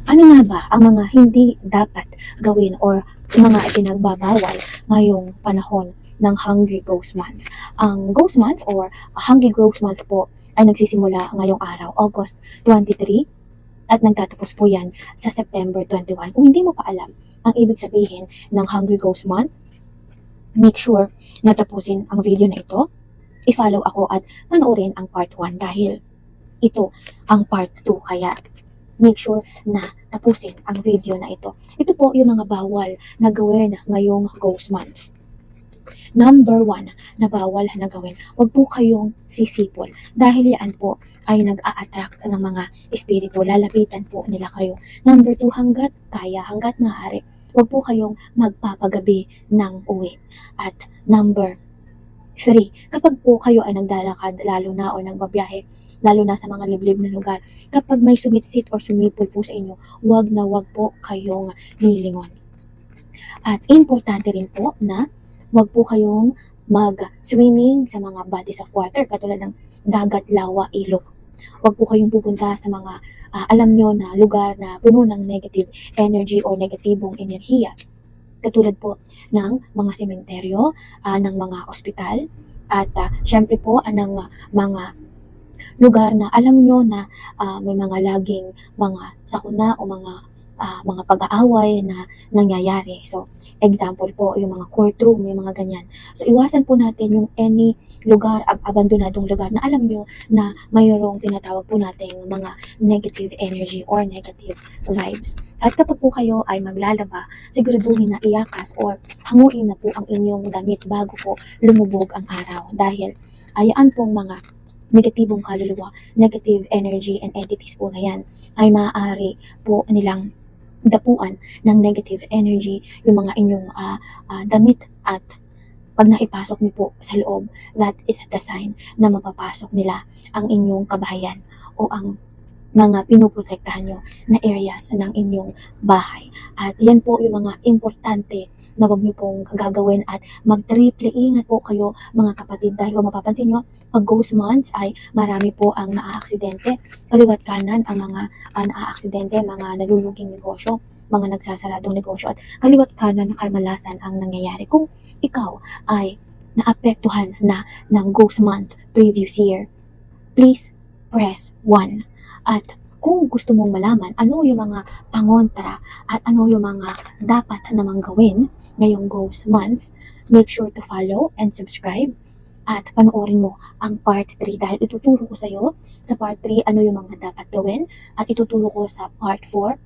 Ano nga ba ang mga hindi dapat gawin or mga ipinagbabawal ngayong panahon ng Hungry Ghost Month? Ang Ghost Month or Hungry Ghost Month po ay nagsisimula ngayong araw, August 23, at nagtatapos po yan sa September 21. Kung hindi mo pa alam ang ibig sabihin ng Hungry Ghost Month, make sure na tapusin ang video na ito, i-follow ako at panoorin ang part 1 dahil ito ang part 2, kaya make sure na tapusin ang video na ito. Ito po yung mga bawal na gawin ngayong Ghost Month. Number 1 na bawal na gawin, huwag po kayong sisipol dahil yan po ay nag-a-attract ng mga espiritu, lalapitan po nila kayo. Number 2, hanggat kaya, hanggat maaari, huwag po kayong magpapagabi ng uwi. At number 3, kapag po kayo ay naglalakad, lalo na o nagbabiyahe, lalo na sa mga liblib na lugar, kapag may sumitsit or sumipol po sa inyo, huwag na huwag po kayong lilingon. At importante rin po na huwag po kayong mag-swimming sa mga bodies of water katulad ng dagat, lawa, ilog. Huwag po kayong pupunta sa mga alam nyo na lugar na puno ng negative energy o negatibong enerhiya. Katulad po ng mga sementeryo, ng mga ospital, at syempre po ng mga lugar na alam nyo na may mga laging mga sakuna o mga pag-aaway na nangyayari. So, example po, yung mga courtroom, yung mga ganyan. So, iwasan po natin yung any lugar, abandonadong lugar na alam nyo na mayroong tinatawag po natin mga negative energy or negative vibes. At kapag po kayo ay maglalaba, siguraduhin na iyakas or hanguin na po ang inyong damit bago po lumubog ang araw. Dahil ayaan pong mga negatibong kaluluwa, negative energy and entities po na yan ay maaari po nilang dapuan ng negative energy yung mga inyong damit, at pag naipasok niyo po sa loob, that is the sign na mapapasok nila ang inyong kabahayan o ang mga pinuprotektahan nyo na areas ng inyong bahay. At yan po yung mga importante na wag nyo pong gagawin, at mag-triple ingat po kayo mga kapatid, dahil kung mapapansin nyo, pag Ghost Month ay marami po ang naaaksidente, kaliwat kanan ang mga naaaksidente, mga naluluging negosyo, mga nagsasaradong negosyo, at kaliwat kanan na kamalasan ang nangyayari. Kung ikaw ay naapektuhan na ng Ghost Month previous year, please press 1. At kung gusto mong malaman ano yung mga pangontra at ano yung mga dapat namang gawin ngayong Ghost Month, make sure to follow and subscribe at panoorin mo ang part 3 dahil ituturo ko sa iyo sa part 3 ano yung mga dapat gawin, at ituturo ko sa part 4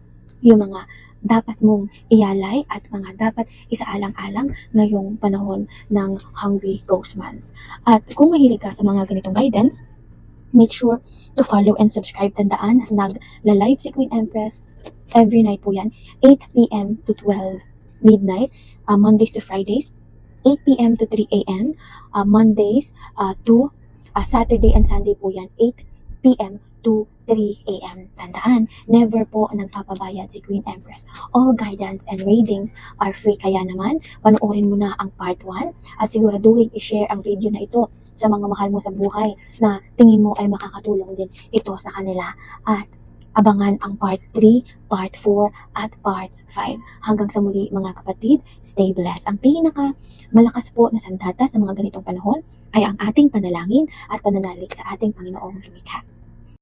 yung mga dapat mong ialay at mga dapat isaalang-alang ngayong panahon ng Hungry Ghost Month. At kung mahilig ka sa mga ganitong guidance, make sure to follow and subscribe. Tandaan, nagla-live si Queen Empress every night po yan, 8 p.m. to 12 midnight, Mondays to Fridays, 8 p.m. to 3 a.m., Mondays to Saturday and Sunday po yan, 8 p.m. to 3 a.m. Tandaan, never po nagpapabayad si Queen Empress. All guidance and readings are free, kaya naman, panoorin mo na ang part 1 at siguraduhin i-share ang video na ito sa mga mahal mo sa buhay na tingin mo ay makakatulong din ito sa kanila. At abangan ang part 3, part 4, at part 5. Hanggang sa muli mga kapatid, stay blessed. Ang pinaka malakas po na sandata sa mga ganitong panahon ay ang ating panalangin at pananalig sa ating Panginoong Lumikha.